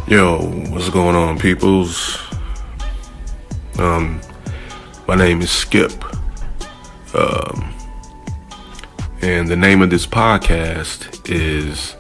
Yo, what's going on, peoples? My name is Skip. And the name of this podcast is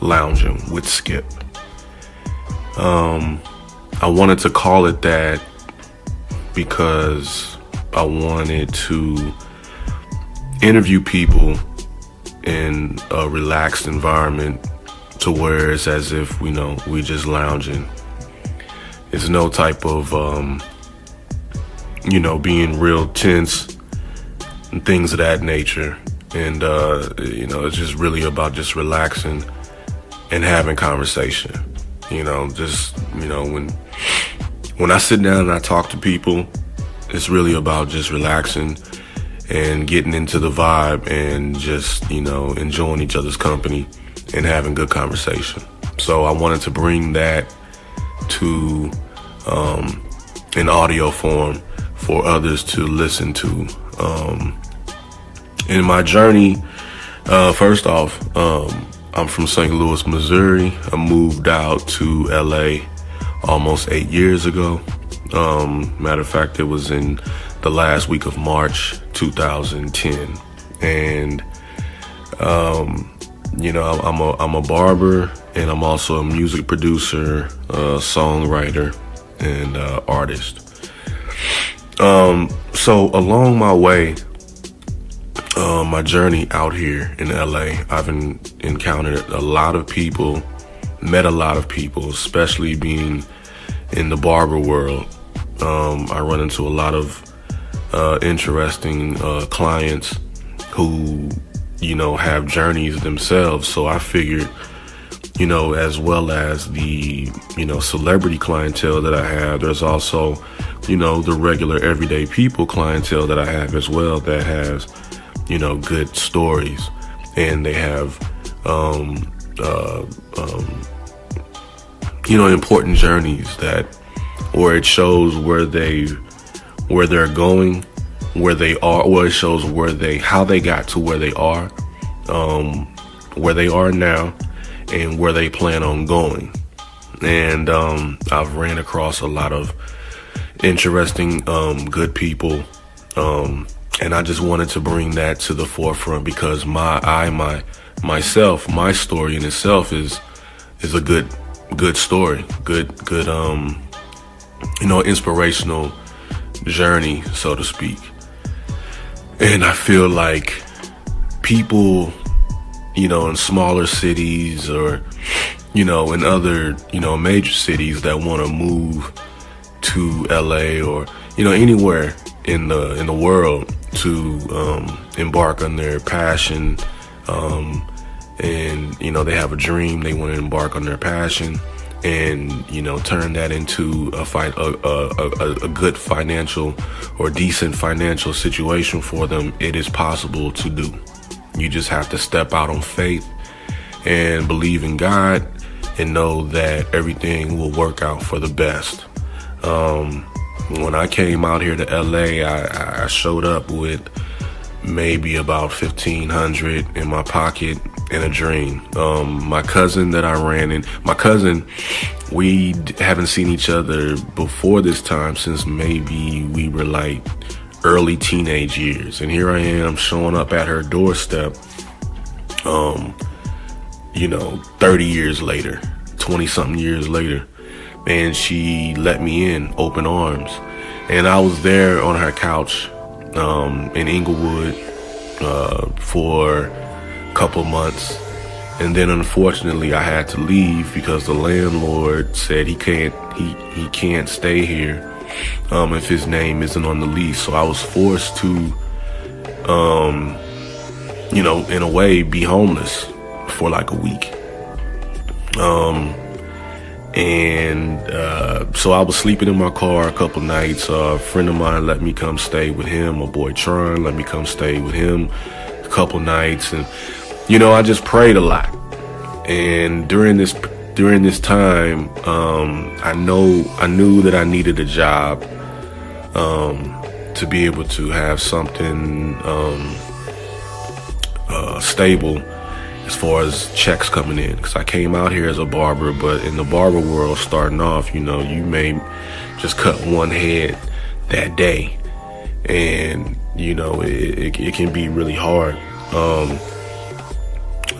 Loungin Wit Skip. I wanted to call it that because I wanted to interview people in a relaxed environment to where it's as if, we just lounging. It's no type of, being real tense and things of that nature. And, it's just really about just relaxing and having conversation. When I sit down and I talk to people, it's really about just relaxing and getting into the vibe and just, enjoying each other's company and having good conversation. So I wanted to bring that to an audio form for others to listen to. In my journey, first off, I'm from St. Louis, Missouri. I moved out to LA almost 8 years ago. Matter of fact, it was in the last week of March 2010. And I'm a barber, and I'm also a music producer, songwriter, and artist. So along my way, my journey out here in LA, I've encountered a lot of people, met a lot of people, especially being in the barber world. I run into a lot of interesting clients who have journeys themselves. So I figured, as well as the, celebrity clientele that I have, there's also, the regular everyday people clientele that I have as well that has, good stories, and they have, important journeys where it shows where they're going, where they are, or it shows how they got to where they are now, and where they plan on going. And I've ran across a lot of interesting, good people, and I just wanted to bring that to the forefront because my story in itself is a good story, good inspirational journey, so to speak. And I feel like people, in smaller cities or, in other, major cities that want to move to LA or, anywhere in the world to embark on their passion, and, they have a dream, they want to embark on their passion and, turn that into a good financial or decent financial situation for them. It is possible to do. You just have to step out on faith and believe in God and know that everything will work out for the best. When I came out here to LA, I showed up with maybe about $1,500 in my pocket and a dream. My cousin that I ran in, we haven't seen each other before this time since maybe we were like early teenage years. And here I am showing up at her doorstep, 30 years later, 20 something years later. And she let me in, open arms. And I was there on her couch, in Inglewood, for a couple months. And then unfortunately I had to leave because the landlord said he can't stay here, if his name isn't on the lease. So I was forced to, in a way, be homeless for like a week. So I was sleeping in my car a couple nights. A friend of mine let me come stay with him. My boy Tron let me come stay with him a couple nights. And, I just prayed a lot. And during this time, I knew that I needed a job, to be able to have something, stable as far as checks coming in. Because I came out here as a barber, but in the barber world, starting off, you may just cut one head that day. And, it can be really hard.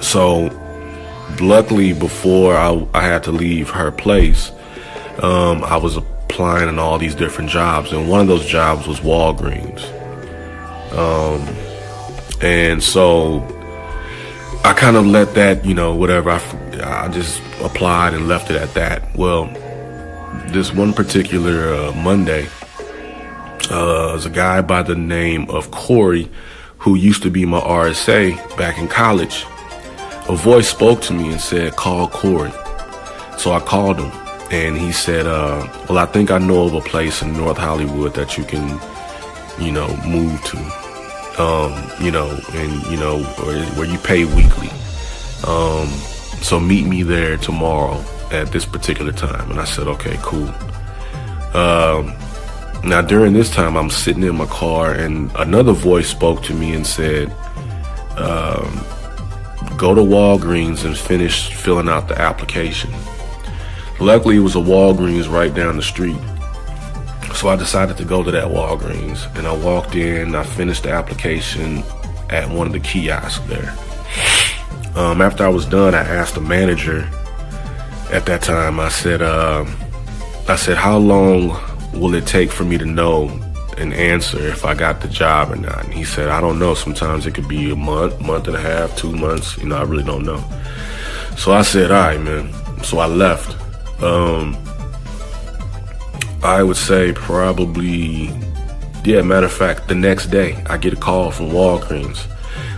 So luckily, before I had to leave her place, I was applying in all these different jobs. And one of those jobs was Walgreens. And so I kind of let that, whatever, I just applied and left it at that. Well, this one particular Monday, there's a guy by the name of Corey, who used to be my RSA back in college. A voice spoke to me and said, call Corey. So I called him, and he said, well, I think I know of a place in North Hollywood that you can, move to, where you pay weekly. So meet me there tomorrow at this particular time. And I said, okay, cool. Now, during this time, I'm sitting in my car, and another voice spoke to me and said, go to Walgreens and finish filling out the application. Luckily, it was a Walgreens right down the street. So I decided to go to that Walgreens, and I walked in, I finished the application at one of the kiosks there. After I was done, I asked the manager at that time, I said, how long will it take for me to know an answer if I got the job or not? And he said, I don't know. Sometimes it could be a month and a half, 2 months. I really don't know. So I said, all right, man. So I left. I would say probably, matter of fact, the next day I get a call from Walgreens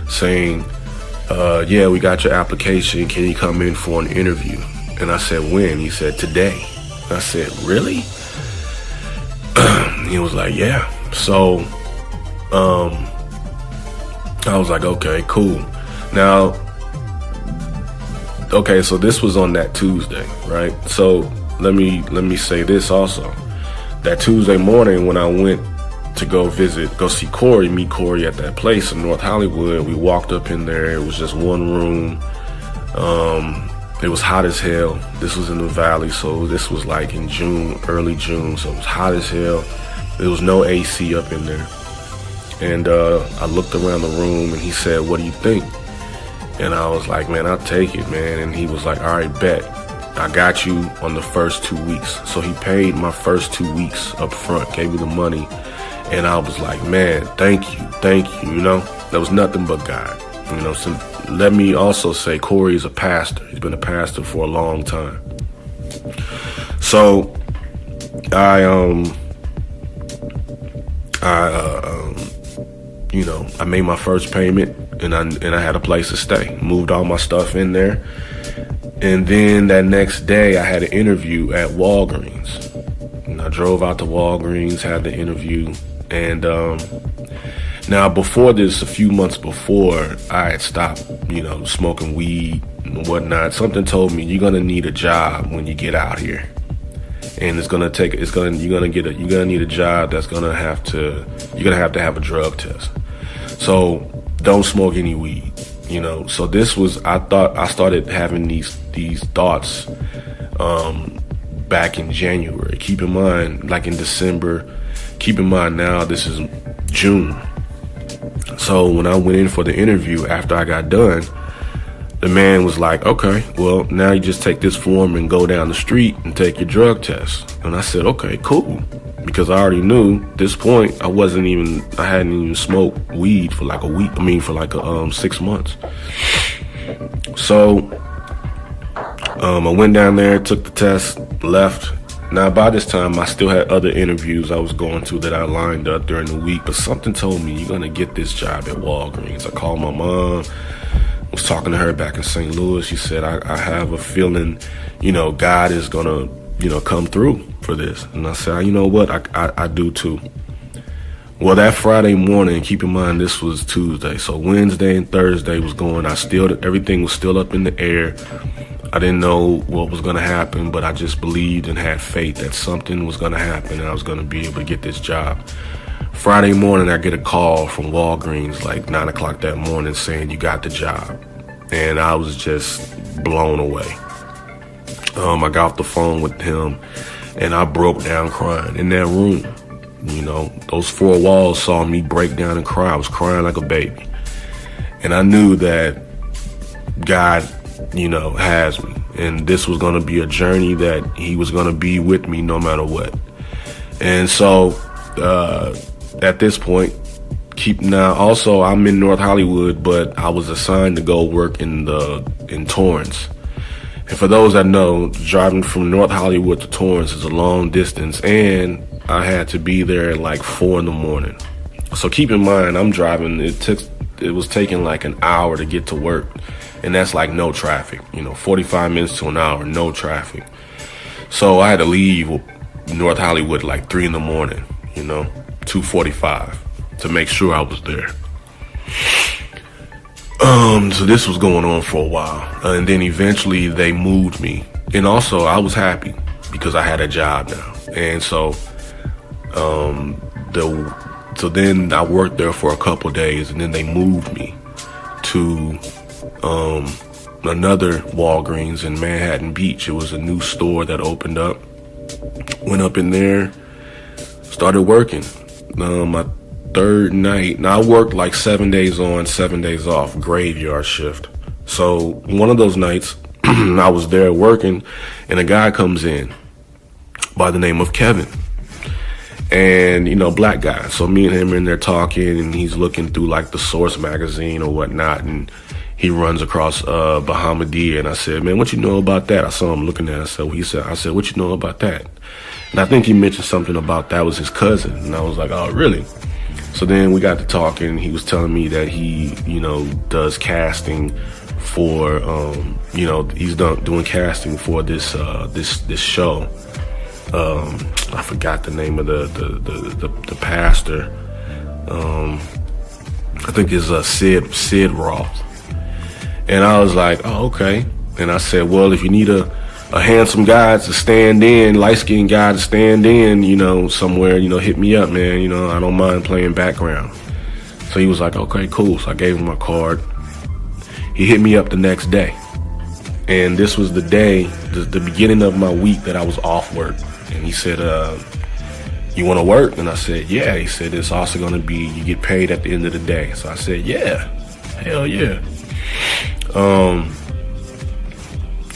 saying, we got your application. Can you come in for an interview? And I said, when? He said, today. I said, really? He was like, yeah. So I was like, okay, cool. Now, so this was on that Tuesday, right? So let me say this also. That Tuesday morning when I went to go see Corey, meet Corey at that place in North Hollywood, we walked up in there. It was just one room. It was hot as hell. This was in the valley, so this was like in June, early June, so it was hot as hell. There was no AC up in there. And I looked around the room, and he said, what do you think? And I was like, man, I'll take it, man. And he was like, all right, bet. I got you on the first 2 weeks. So he paid my first 2 weeks up front, gave me the money. And I was like, man, thank you. That was nothing but God. So let me also say, Corey is a pastor. He's been a pastor for a long time. So I made my first payment, and I had a place to stay. Moved all my stuff in there. And then that next day I had an interview at Walgreens. And I drove out to Walgreens, had the interview. And now before this, a few months before, I had stopped, smoking weed and whatnot. Something told me you're gonna need a job when you get out here. And you're gonna need a job that's you're gonna have to have a drug test. So don't smoke any weed, So this was, I started having these thoughts back in January. Keep in mind, like in December, keep in mind now this is June. So when I went in for the interview after I got done, the man was like, okay, well, now you just take this form and go down the street and take your drug test. And I said, okay, cool. Because I already knew at this point I hadn't even smoked weed for like a week. 6 months. So I went down there, took the test, left. Now, by this time, I still had other interviews I was going to that I lined up during the week. But something told me, you're going to get this job at Walgreens. I called my mom. Was talking to her back in St. Louis. She said, I have a feeling, God is going to, come through for this. And I said, you know what? I do too. Well, that Friday morning, keep in mind, this was Tuesday. So Wednesday and Thursday was going. Everything was still up in the air. I didn't know what was going to happen, but I just believed and had faith that something was going to happen and I was going to be able to get this job. Friday morning, I get a call from Walgreens like 9 o'clock that morning saying, you got the job. and I was just blown away. I got off the phone with him, and I broke down crying in that room. Those four walls saw me break down and cry. I was crying like a baby. And I knew that God, has me. And this was going to be a journey that he was going to be with me no matter what. And so at this point, also I'm in North Hollywood, but I was assigned to go work in Torrance. And for those that know, driving from North Hollywood to Torrance is a long distance, and I had to be there at like 4 a.m. So keep in mind, I'm driving. It was taking like an hour to get to work, and that's like no traffic. 45 minutes to an hour, no traffic. So I had to leave North Hollywood like 3 a.m. 2:45 to make sure I was there. So this was going on for a while, and then eventually they moved me, and also I was happy because I had a job now, and so then I worked there for a couple days, and then they moved me to another Walgreens in Manhattan Beach. It was a new store that opened up. Went up in there, started working. My third night. Now I worked like 7 days on, 7 days off, graveyard shift. So one of those nights I was there working, and a guy comes in by the name of Kevin. And, black guy. So me and him are in there talking, and he's looking through like the Source magazine or whatnot, and he runs across Bahamadia, and I said, man, what you know about that? I saw him looking at it. I said, what you know about that? And I think he mentioned something about that was his cousin. And I was like, oh, really? So then we got to talking. He was telling me that he, does casting for, he's doing casting for this show. I forgot the name of the pastor. I think it's Sid Roth. And I was like, oh, okay. And I said, well, if you need a handsome guy to stand in, light-skinned guy to stand in, somewhere, hit me up, man. I don't mind playing background. So he was like, okay, cool. So I gave him my card. He hit me up the next day. And this was the day, the beginning of my week that I was off work. And he said, you want to work? And I said, yeah. He said, it's also going to be, you get paid at the end of the day. So I said, yeah, hell yeah.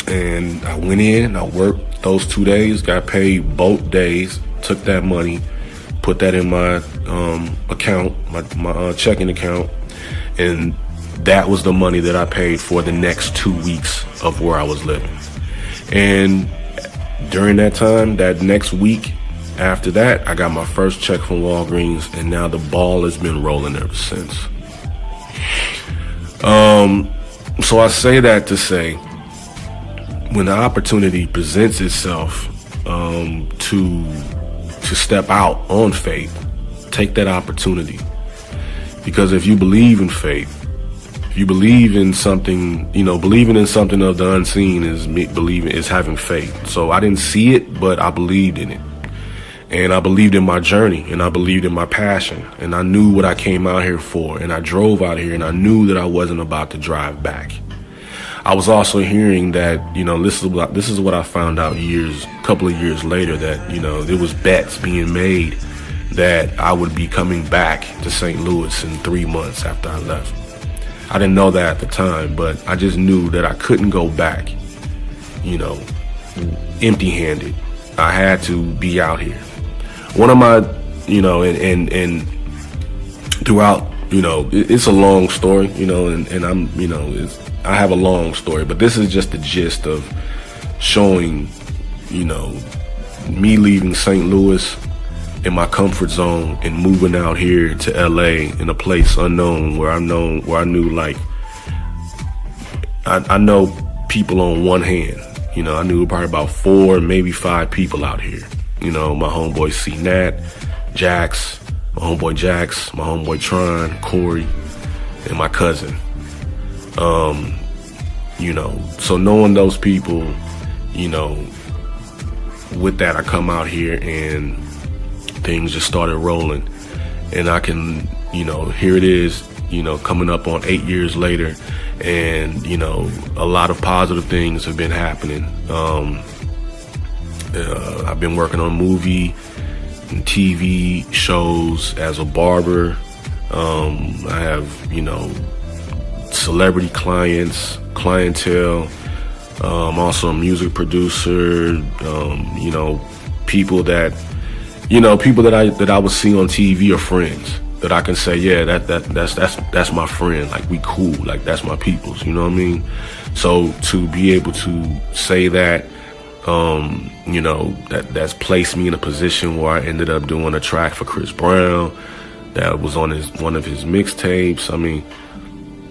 And I went in, I worked those 2 days, got paid both days, took that money, put that in my account, my checking account, and that was the money that I paid for the next 2 weeks of where I was living. And during that time, that next week after that, I got my first check from Walgreens, and now the ball has been rolling ever since. So I say that to say, when the opportunity presents itself to step out on faith, take that opportunity. Because if you believe in faith, if you believe in something, believing in something of the unseen is having faith. So I didn't see it, but I believed in it. And I believed in my journey, and I believed in my passion, and I knew what I came out here for, and I drove out here, and I knew that I wasn't about to drive back. I was also hearing that, this is what I found out a couple of years later, that, there was bets being made that I would be coming back to St. Louis in 3 months after I left. I didn't know that at the time, but I just knew that I couldn't go back, empty-handed. I had to be out here. One of my, and throughout, it's a long story, and I'm, I have a long story, but this is just the gist of showing, me leaving St. Louis in my comfort zone and moving out here to LA in a place unknown where I knew like, I know people on one hand, I knew probably about 4, maybe 5 people out here. My homeboy C-Nat, Jax, my homeboy Jax, my homeboy Tron, Corey, and my cousin. So knowing those people, with that I come out here and things just started rolling. And I can, here it is, coming up on 8 years later, And, you know, a lot of positive things have been happening. I've been working on movie and TV shows as a barber. I have, you know, celebrity clientele. I'm also a music producer. You know, people that I would see on TV are friends that I can say, yeah, that's my friend. Like, we cool. Like, that's my peoples. You know what I mean? So to be able to say that, you know, that's placed me in a position where I ended up doing a track for Chris Brown that was on one of his mixtapes. I mean,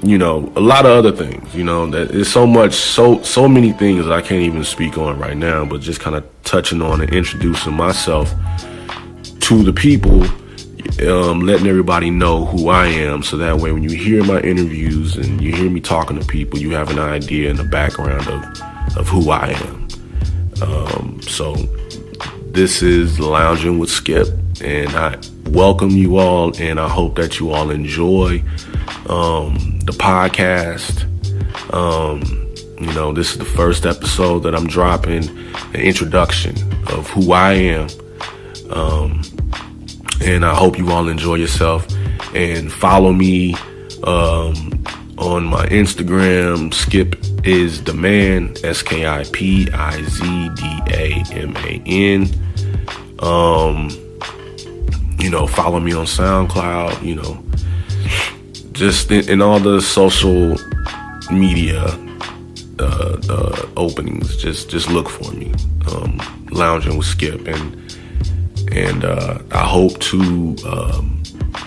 you know, a lot of other things, you know, that is so many things that I can't even speak on right now, but just kind of touching on and introducing myself to the people, letting everybody know who I am, so that way when you hear my interviews and you hear me talking to people, you have an idea and a background of who I am. So this is Loungin Wit Skip, and I welcome you all, and I hope that you all enjoy the podcast. You know, this is the first episode that I'm dropping, an introduction of who I am. And I hope you all enjoy yourself, and follow me on my Instagram. Skip is the man, SKIPIZDAMAN. You know, follow me on SoundCloud, you know, just in all the social media openings. Just look for me, Loungin with Skip, and I hope to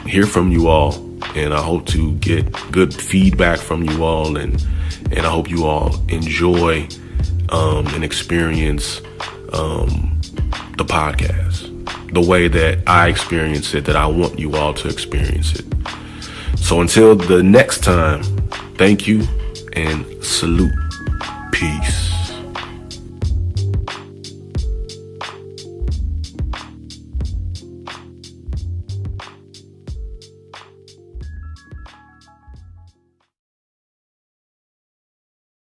hear from you all, and I hope to get good feedback from you all, and I hope you all enjoy and experience the podcast the way that I experience it, that I want you all to experience it. So until the next time, thank you and salute. Peace.